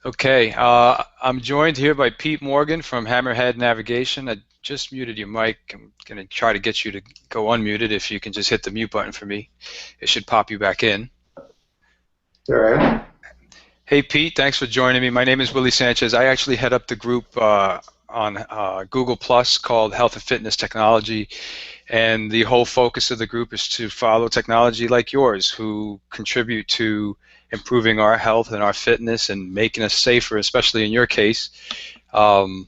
Okay, I'm joined here by Pete Morgan from Hammerhead Navigation. I just muted your mic. I'm going to try to get you to go unmuted. If you can just hit the mute button for me, it should pop you back in. All right. Hey, Pete, thanks for joining me. My name is Willie Sanchez. I actually head up the group on Google Plus called Health and Fitness Technology, and the whole focus of the group is to follow technology like yours, who contribute to improving our health and our fitness and making us safer, especially in your case, um,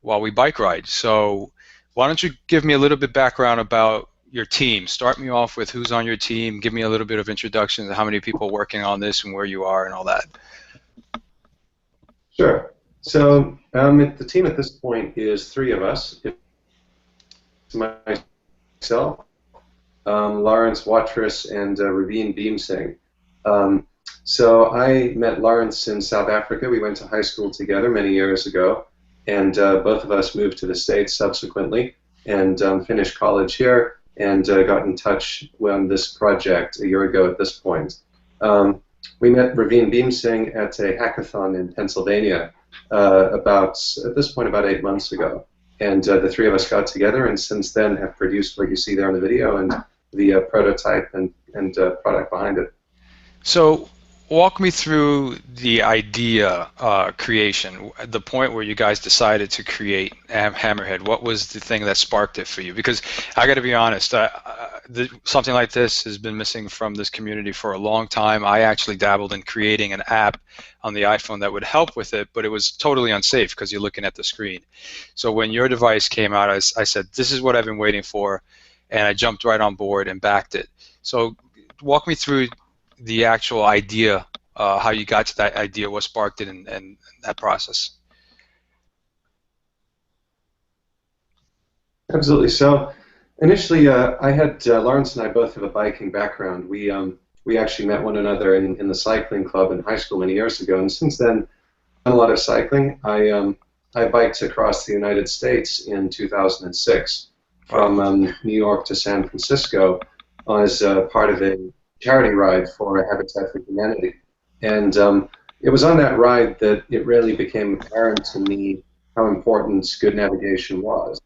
while we bike ride. So why don't you give me a little bit background about your team? Start me off with who's on your team. Give me a little bit of introduction to how many people are working on this and where you are and all that. Sure. So the team at this point is three of us. It's myself, Lawrence Watrous, and Raveen Beamsingh. So I met Lawrence in South Africa. We went to high school together many years ago, and both of us moved to the States subsequently and finished college here and got in touch on this project a year ago at this point. Um, we met Raveen Beamsingh at a hackathon in Pennsylvania at this point, about 8 months ago. And the three of us got together, and since then have produced what you see there in the video and the prototype and product behind it. So walk me through the idea creation, the point where you guys decided to create Hammerhead. What was the thing that sparked it for you? Because I got to be honest, something like this has been missing from this community for a long time. I actually dabbled in creating an app on the iPhone that would help with it, but it was totally unsafe because you're looking at the screen. So when your device came out, I said, this is what I've been waiting for, and I jumped right on board and backed it. So walk me through the actual idea, how you got to that idea, what sparked it, and that process. Absolutely. So initially, I had Lawrence and I both have a biking background. We actually met one another in the cycling club in high school many years ago, and since then, I've done a lot of cycling. I biked across the United States in 2006 from Wow. New York to San Francisco as part of a charity ride for Habitat for Humanity. And it was on that ride that it really became apparent to me how important good navigation was.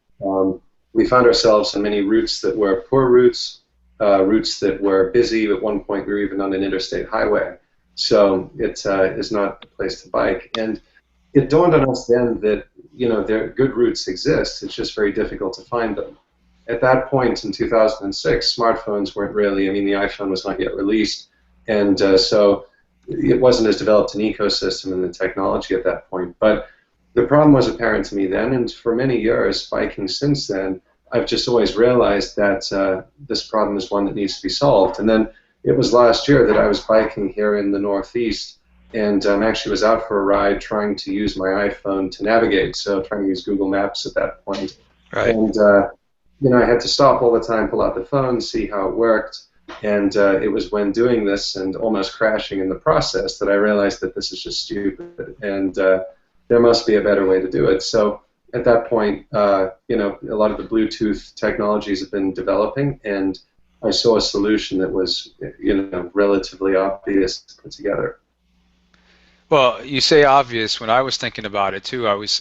We found ourselves on many routes that were poor routes, routes that were busy. At one point, we were even on an interstate highway. So it is not a place to bike. And it dawned on us then that there good routes exist. It's just very difficult to find them. At that point in 2006, smartphones weren't really. I mean, the iPhone was not yet released, and so it wasn't as developed an ecosystem in the technology at that point. But the problem was apparent to me then, and for many years, biking since then, I've just always realized that this problem is one that needs to be solved. And then it was last year that I was biking here in the Northeast, and actually was out for a ride trying to use my iPhone to navigate, so trying to use Google Maps at that point. Right. And I had to stop all the time, pull out the phone, see how it worked. And it was when doing this and almost crashing in the process that I realized that this is just stupid, and there must be a better way to do it. So at that point, a lot of the Bluetooth technologies have been developing, and I saw a solution that was, relatively obvious to put together. Well, you say obvious. When I was thinking about it too, I always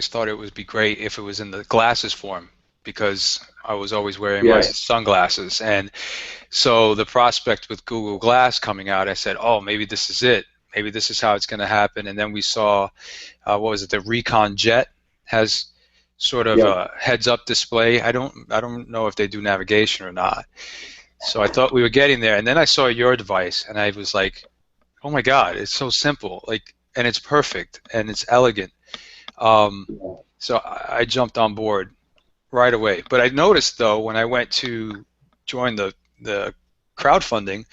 thought it would be great if it was in the glasses form because I was always wearing my Yes. sunglasses. And so the prospect with Google Glass coming out, I said, oh, maybe this is it. Maybe this is how it's going to happen. And then we saw, what was it? The Recon Jet has sort of Yeah. a heads-up display. I don't know if they do navigation or not. So I thought we were getting there. And then I saw your device, and I was like, oh my God, it's so simple, like, and it's perfect and it's elegant. Um, so I jumped on board right away. But I noticed though when I went to join the crowdfunding,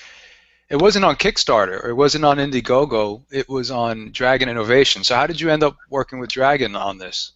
it wasn't on Kickstarter or it wasn't on Indiegogo. It was on Dragon Innovation. So how did you end up working with Dragon on this?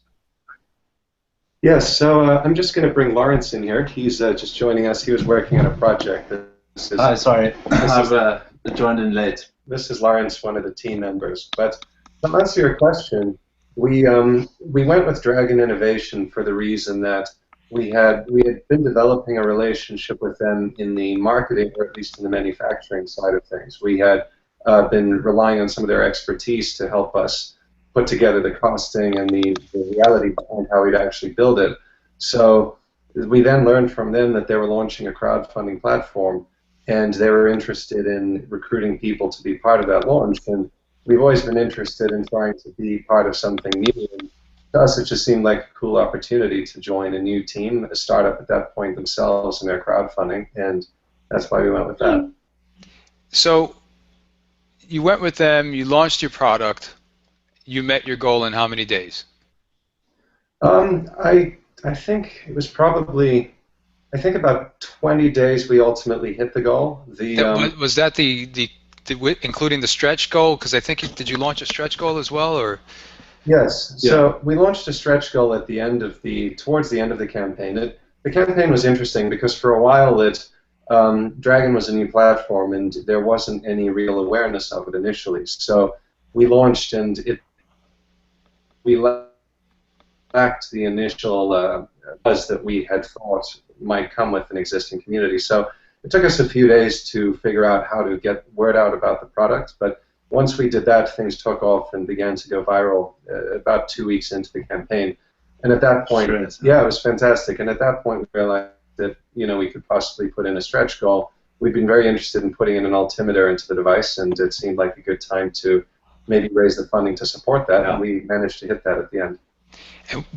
Yes, so I'm just going to bring Lawrence in here. He's just joining us. He was working on a project. This is Hi, sorry, this is I've joined in late. this is Lawrence, one of the team members. But to answer your question, we went with Dragon Innovation for the reason that we had been developing a relationship with them in the marketing, or at least in the manufacturing side of things. We had been relying on some of their expertise to help us put together the costing and the reality behind how we'd actually build it. So we then learned from them that they were launching a crowdfunding platform, and they were interested in recruiting people to be part of that launch. And we've always been interested in trying to be part of something new. And to us, it just seemed like a cool opportunity to join a new team, a startup at that point themselves in their crowdfunding, and that's why we went with that. So you went with them, you launched your product, you met your goal in how many days? I think it was probably, I think about 20 days we ultimately hit the goal. Was that including the stretch goal? Because I think did you launch a stretch goal as well, or? Yes. Yeah. So we launched a stretch goal at the end of towards the end of the campaign. The campaign was interesting because for a while Dragon was a new platform and there wasn't any real awareness of it initially. So we launched and we lacked the initial buzz that we had thought might come with an existing community. So it took us a few days to figure out how to get word out about the product, but once we did that, things took off and began to go viral about 2 weeks into the campaign. And at that point, yeah, it was fantastic. And at that point, we realized that we could possibly put in a stretch goal. We've been very interested in putting in an altimeter into the device, and it seemed like a good time to maybe raise the funding to support that, and we managed to hit that at the end.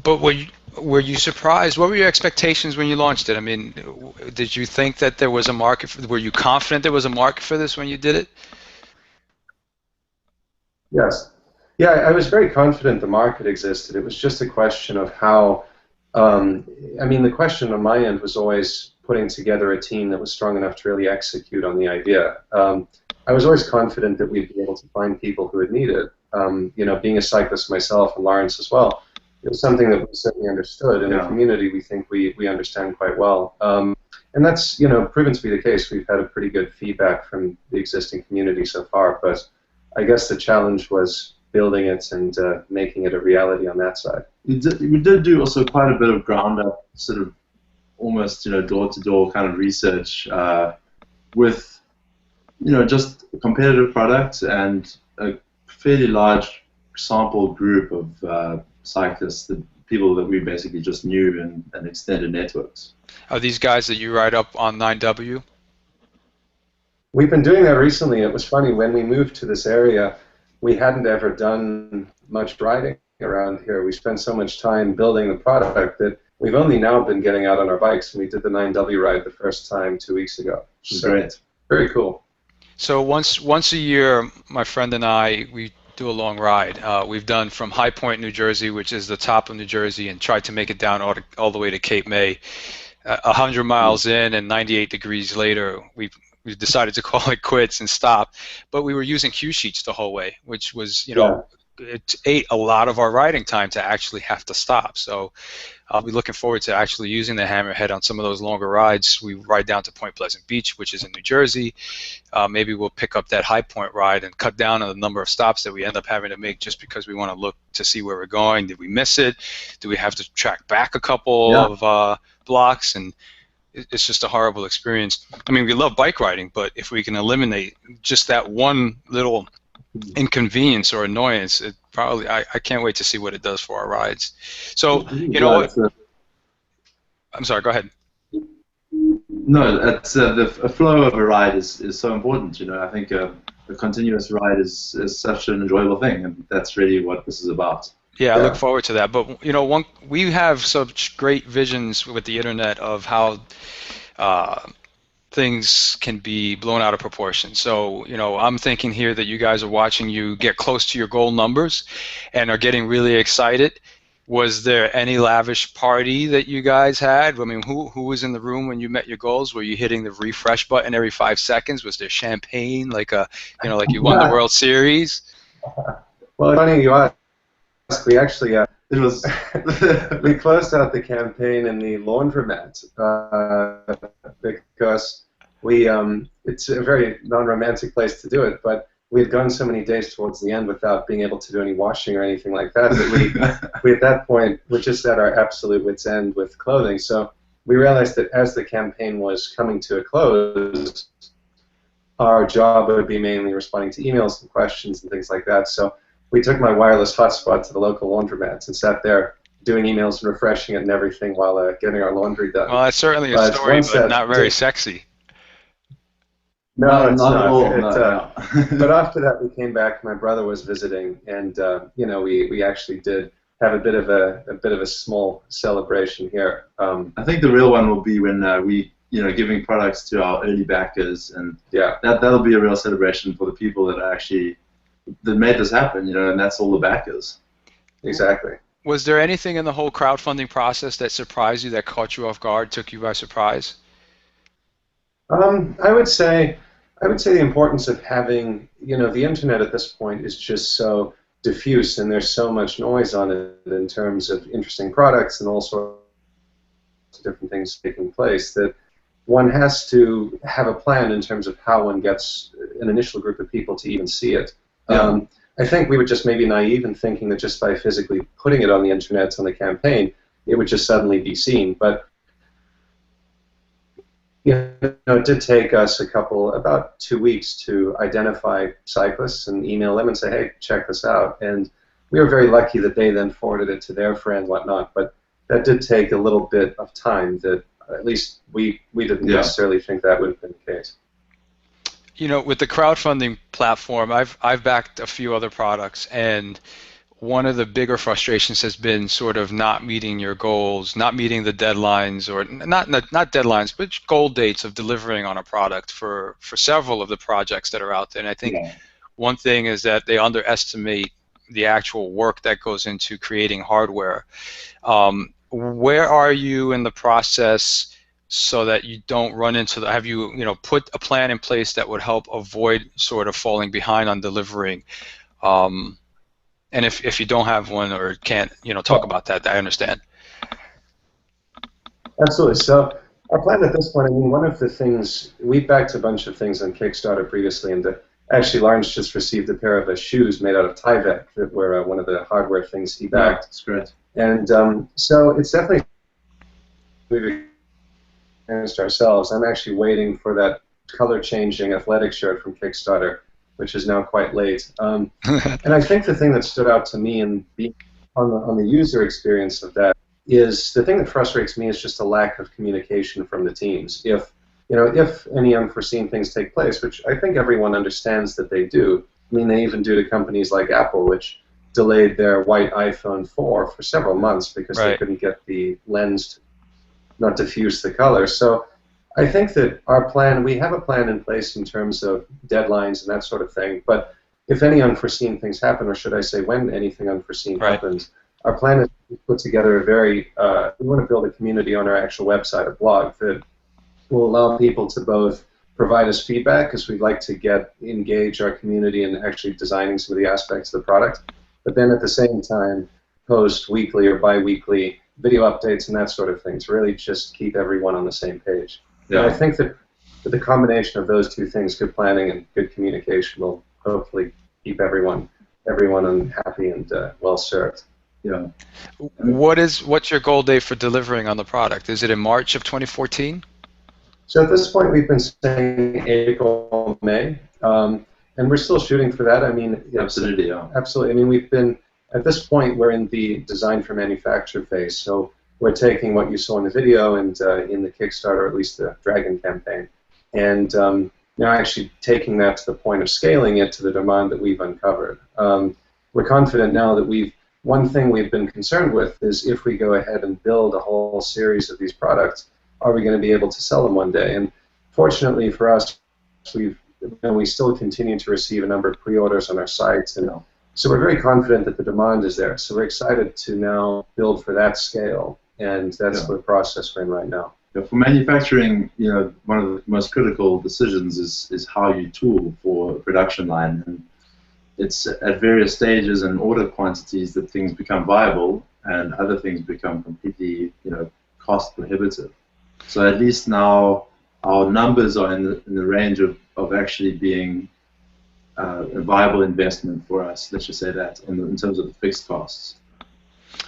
But were you surprised? What were your expectations when you launched it? I mean, did you think that there was a market? Were you confident there was a market for this when you did it? Yes. Yeah, I was very confident the market existed. It was just a question of how, I mean, the question on my end was always putting together a team that was strong enough to really execute on the idea. I was always confident that we'd be able to find people who would need it. Being a cyclist myself and Lawrence as well, it was something that we certainly understood. In the community, we think we understand quite well. And that's, proven to be the case. We've had a pretty good feedback from the existing community so far, but I guess the challenge was building it and making it a reality on that side. We did do also quite a bit of ground up, sort of almost door to door kind of research with just a competitive product and a fairly large sample group of cyclists, the people that we basically just knew and extended networks. Are these guys that you ride up on 9W? We've been doing that recently. It was funny, when we moved to this area, we hadn't ever done much riding around here. We spent so much time building the product that we've only now been getting out on our bikes, and we did the 9W ride the first time 2 weeks ago. So great. Very cool. So once a year, my friend and I, we do a long ride. We've done from High Point, New Jersey, which is the top of New Jersey, and tried to make it down all the way to Cape May. 100 miles in and 98 degrees later, we decided to call it quits and stop. But we were using cue sheets the whole way, which was, it ate a lot of our riding time to actually have to stop. So I'll be looking forward to actually using the Hammerhead on some of those longer rides. We ride down to Point Pleasant Beach, which is in New Jersey. Maybe we'll pick up that High Point ride and cut down on the number of stops that we end up having to make just because we want to look to see where we're going. Did we miss it? Do we have to track back a couple of blocks? And it's just a horrible experience. I mean, we love bike riding, but if we can eliminate just that one little inconvenience or annoyance, it probably I can't wait to see what it does for our rides. So I'm sorry, go ahead. No, that's the flow of a ride is so important. I think a continuous ride is such an enjoyable thing, and that's really what this is about. Yeah, I look forward to that. But we have such great visions with the internet of how things can be blown out of proportion. So, I'm thinking here that you guys are watching you get close to your goal numbers and are getting really excited. Was there any lavish party that you guys had? I mean, who was in the room when you met your goals? Were you hitting the refresh button every 5 seconds? Was there champagne like you won the World Series? Well, funny you ask. We actually it was we closed out the campaign in the laundromat because it's a very non-romantic place to do it, but we had gone so many days towards the end without being able to do any washing or anything like that we at that point were just at our absolute wit's end with clothing. So we realized that as the campaign was coming to a close, our job would be mainly responding to emails and questions and things like that. So we took my wireless hotspot to the local laundromats and sat there doing emails and refreshing it and everything while getting our laundry done. Well, that's certainly a But story, once but that not very did, sexy. no, it's Not at not. all. No, But yeah. after that, we came back. My brother was visiting, and we actually did have a bit of a small celebration here. I think the real one will be when giving products to our early backers, and Yeah, that'll be a real celebration for the people that actually that made this happen, and that's all the backers. exactly. Was there anything in the whole crowdfunding process that surprised you, that caught you off guard, took you by surprise? Um, I would say, I would say the importance of having, the internet at this point is just so diffuse, and there's so much noise on it in terms of interesting products and all sorts of different things taking place that one has to have a plan in terms of how one gets an initial group of people to even see it. Yeah, I think we were just maybe naive in thinking that just by physically putting it on the internet on the campaign, it would just suddenly be seen. But it did take us about 2 weeks to identify cyclists and email them and say, hey, check this out. And we were very lucky that they then forwarded it to their friend and whatnot. But that did take a little bit of time that at least we didn't yeah, necessarily think that would have been the case. With the crowdfunding platform, I've backed a few other products, and one of the bigger frustrations has been sort of not meeting your goals, not meeting the deadlines, or not deadlines, but goal dates of delivering on a product for several of the projects that are out there. And I think yeah. one thing is that they underestimate the actual work that goes into creating hardware. Where are you in the process so that you don't run into the, have you, put a plan in place that would help avoid sort of falling behind on delivering? Um, and if you don't have one or can't, talk about that, I understand. Absolutely. So our plan at this point, I mean, one of the things, we backed a bunch of things on Kickstarter previously, and actually Lawrence just received a pair of shoes made out of Tyvek that were one of the hardware things he No, backed. it's great. And so it's definitely we've experienced ourselves. I'm actually waiting for that color-changing athletic shirt from Kickstarter, which is now quite late. And I think the thing that stood out to me and being on the user experience of that is the thing that frustrates me is just a lack of communication from the teams. If any unforeseen things take place, which I think everyone understands that they do. I mean, they even do to companies like Apple, which delayed their white iPhone 4 for several months because they Right. couldn't get the lens to not diffuse the color. So I think that our plan, we have a plan in place in terms of deadlines and that sort of thing, but if any unforeseen things happen, or should I say when anything unforeseen Right. happens, our plan is to put together we want to build a community on our actual website, a blog, that will allow people to both provide us feedback, because we'd like to engage our community in actually designing some of the aspects of the product, but then at the same time post weekly or bi-weekly video updates and that sort of thing to really just keep everyone on the same page. And I Yeah, think that the combination of those two things, good planning and good communication, will hopefully keep everyone happy and well served. yeah. I mean, What's your goal date for delivering on the product? Is it in March of 2014? So at this point, we've been saying April, May, and we're still shooting for that. I mean, absolutely, yeah. absolutely. I mean, we've been at this point. We're in the design for manufacture phase. So we're taking what you saw in the video and in the Kickstarter, at least the Dragon campaign, and now actually taking that to the point of scaling it to the demand that we've uncovered. We're confident now that one thing we've been concerned with is if we go ahead and build a whole series of these products, are we going to be able to sell them one day? And fortunately for us, we still continue to receive a number of pre-orders on our sites, and so we're very confident that the demand is there. So we're excited to now build for that scale, and that's the process we're in right now. Yeah, for manufacturing, one of the most critical decisions is how you tool for a production line, and it's at various stages and order quantities that things become viable, and other things become completely, cost prohibitive. So at least now our numbers are in the range of actually being a viable investment for us. Let's just say that in terms of the fixed costs.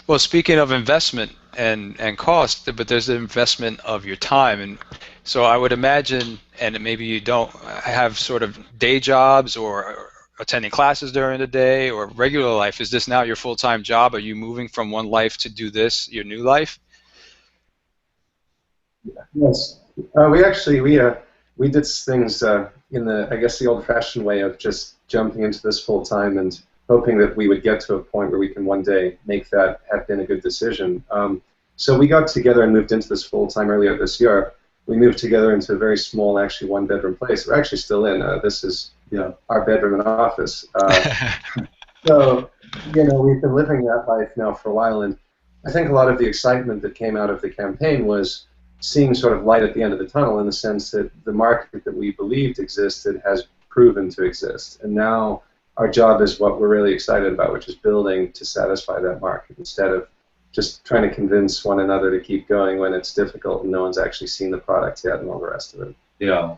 Well, speaking of investment and cost, but there's the investment of your time, and so I would imagine, and maybe you don't have sort of day jobs or attending classes during the day or regular life. Is this now your full-time job? Are you moving from one life to do this, your new life? Yes, we actually we did things in the, I guess, the old-fashioned way of just jumping into this full time and hoping that we would get to a point where we can one day make that have been a good decision. So we got together and moved into this full time earlier this year. We moved together into a very small, actually one-bedroom place. We're actually still in. This is, our bedroom and office. So, we've been living that life now for a while, and I think a lot of the excitement that came out of the campaign was seeing sort of light at the end of the tunnel, in the sense that the market that we believed existed has proven to exist. And now our job is what we're really excited about, which is building to satisfy that market instead of just trying to convince one another to keep going when it's difficult and no one's actually seen the product yet and all the rest of it. Yeah.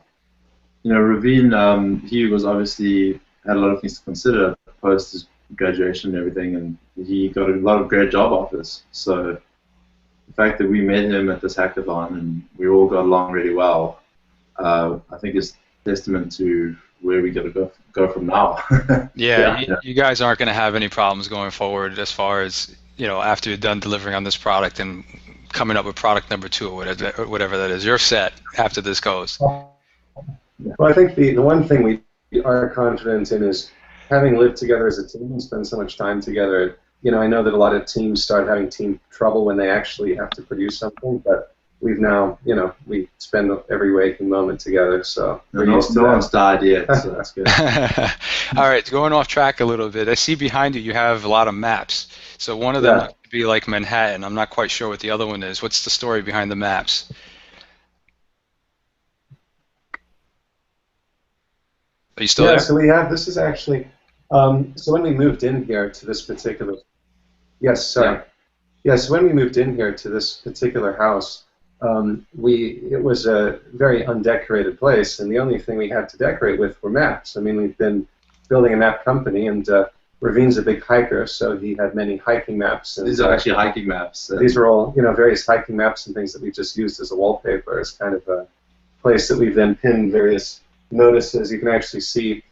Raveen, he was obviously had a lot of things to consider post his graduation and everything, and he got a lot of great job offers. So the fact that we met him at this hackathon and we all got along really well, I think is testament to where we got to go from now. Yeah, you guys aren't going to have any problems going forward as far as, after you're done delivering on this product and coming up with product number 2 or whatever that is. You're set after this goes. Well, I think the one thing we are confident in is having lived together as a team and spent so much time together. I know that a lot of teams start having team trouble when they actually have to produce something, but we've now, we spend every waking moment together, so we're used to no one's died yet, so that's good. All right, going off track a little bit, I see behind you have a lot of maps. So one of them looks to be like Manhattan. I'm not quite sure what the other one is. What's the story behind the maps? Are you still there? So this is actually, so when we moved in here to this particular, so when we moved in here to this particular house, it was a very undecorated place, and the only thing we had to decorate with were maps. I mean, we've been building a map company, and Raveen's a big hiker, so he had many hiking maps. And, these are actually hiking maps. These are all, various hiking maps and things that we just used as a wallpaper, as kind of a place that we've then pinned various notices. You can actually see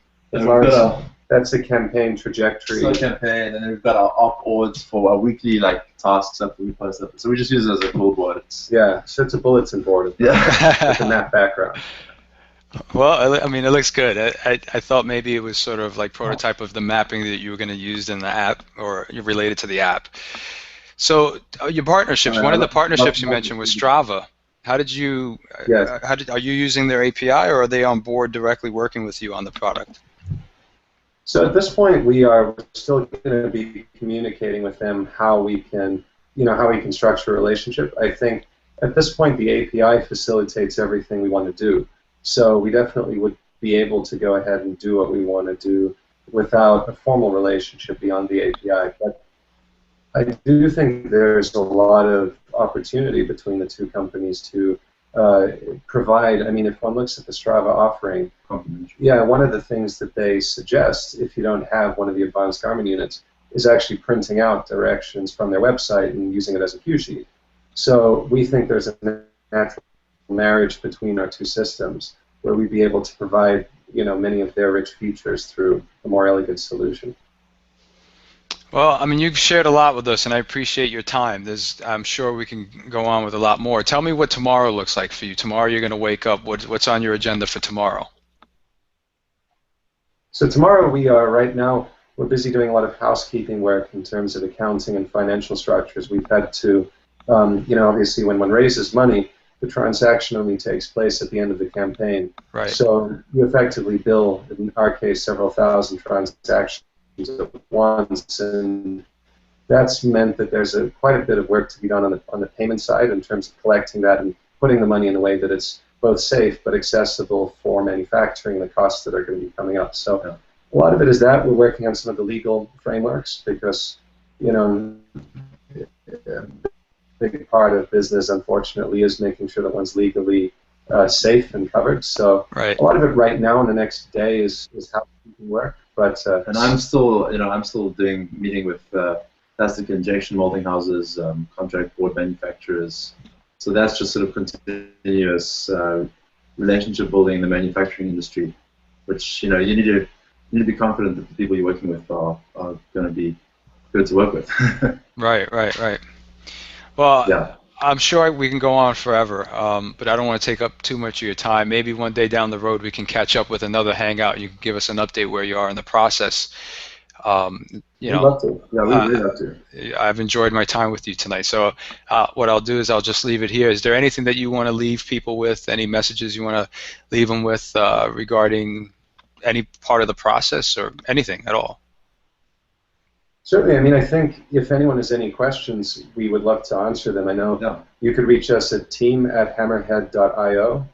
that's a campaign trajectory. It's a campaign, and then we've got our op-ords for our weekly tasks that we post up. So we just use it as a billboard. So it's a bulletin board with a map background. Well, I mean, it looks good. I thought maybe it was sort of like prototype of the mapping that you were going to use in the app, or related to the app. So your partnerships, one of the partnerships you mentioned was Strava. How did you? Are you using their API, or are they on board directly working with you on the product? So at this point, we are still going to be communicating with them how we can, structure a relationship. I think at this point, the API facilitates everything we want to do. So we definitely would be able to go ahead and do what we want to do without a formal relationship beyond the API. But I do think there's a lot of opportunity between the two companies to provide. I mean, if one looks at the Strava offering, one of the things that they suggest, if you don't have one of the advanced Garmin units, is actually printing out directions from their website and using it as a cue sheet. So we think there's a natural marriage between our two systems where we'd be able to provide, many of their rich features through a more elegant solution. Well, I mean, you've shared a lot with us, and I appreciate your time. I'm sure we can go on with a lot more. Tell me what tomorrow looks like for you. Tomorrow you're going to wake up. What's on your agenda for tomorrow? So tomorrow right now, we're busy doing a lot of housekeeping work in terms of accounting and financial structures. We've had to, obviously when one raises money, the transaction only takes place at the end of the campaign. Right. So you effectively bill, in our case, several thousand transactions at once, and that's meant that there's quite a bit of work to be done on the payment side in terms of collecting that and putting the money in a way that it's both safe but accessible for manufacturing the costs that are going to be coming up. So a lot of it is that. We're working on some of the legal frameworks because, a big part of business, unfortunately, is making sure that one's legally safe and covered. So a lot of it right now in the next day is how we can work. But and I'm still, meeting with plastic injection molding houses, contract board manufacturers. So that's just sort of continuous relationship building in the manufacturing industry, which you need to be confident that the people you're working with are going to be good to work with. Right, right, right. Well, Yeah. I'm sure we can go on forever, but I don't want to take up too much of your time. Maybe one day down the road we can catch up with another hangout. You can give us an update where you are in the process. Um, you We'd know, love to. Yeah, we'd uh, really love to. I've enjoyed my time with you tonight. So what I'll do is I'll just leave it here. Is there anything that you want to leave people with? Any messages you want to leave them with regarding any part of the process or anything at all? Certainly. I mean, I think if anyone has any questions, we would love to answer them. I know you could reach us at team@hammerhead.io,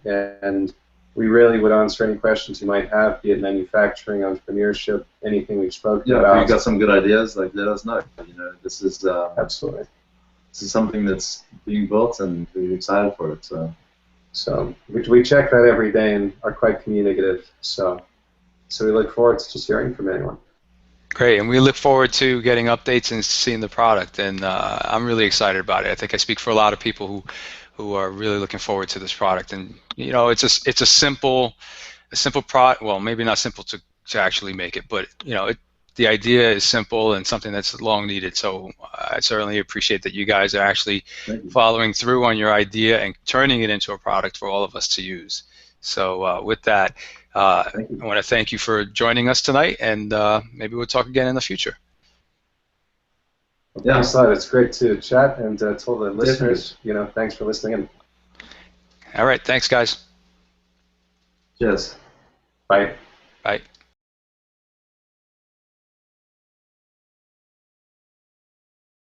and we really would answer any questions you might have, be it manufacturing, entrepreneurship, anything we've spoken Yeah, about. if you've got some good ideas, like let us know. This is Absolutely. this is something that's being built, and we're excited for it. So we check that every day and are quite communicative. So we look forward to just hearing from anyone. Great, and we look forward to getting updates and seeing the product. And I'm really excited about it. I think I speak for a lot of people who are really looking forward to this product. And it's a simple product. Well, maybe not simple to actually make it, but the idea is simple and something that's long needed. So I certainly appreciate that you guys are actually following through on your idea and turning it into a product for all of us to use. So with that, I want to thank you for joining us tonight, and maybe we'll talk again in the future. Well, thanks a lot. It's great to chat, and tell the listeners, thanks for listening in. All right, thanks, guys. Cheers. Bye. Bye.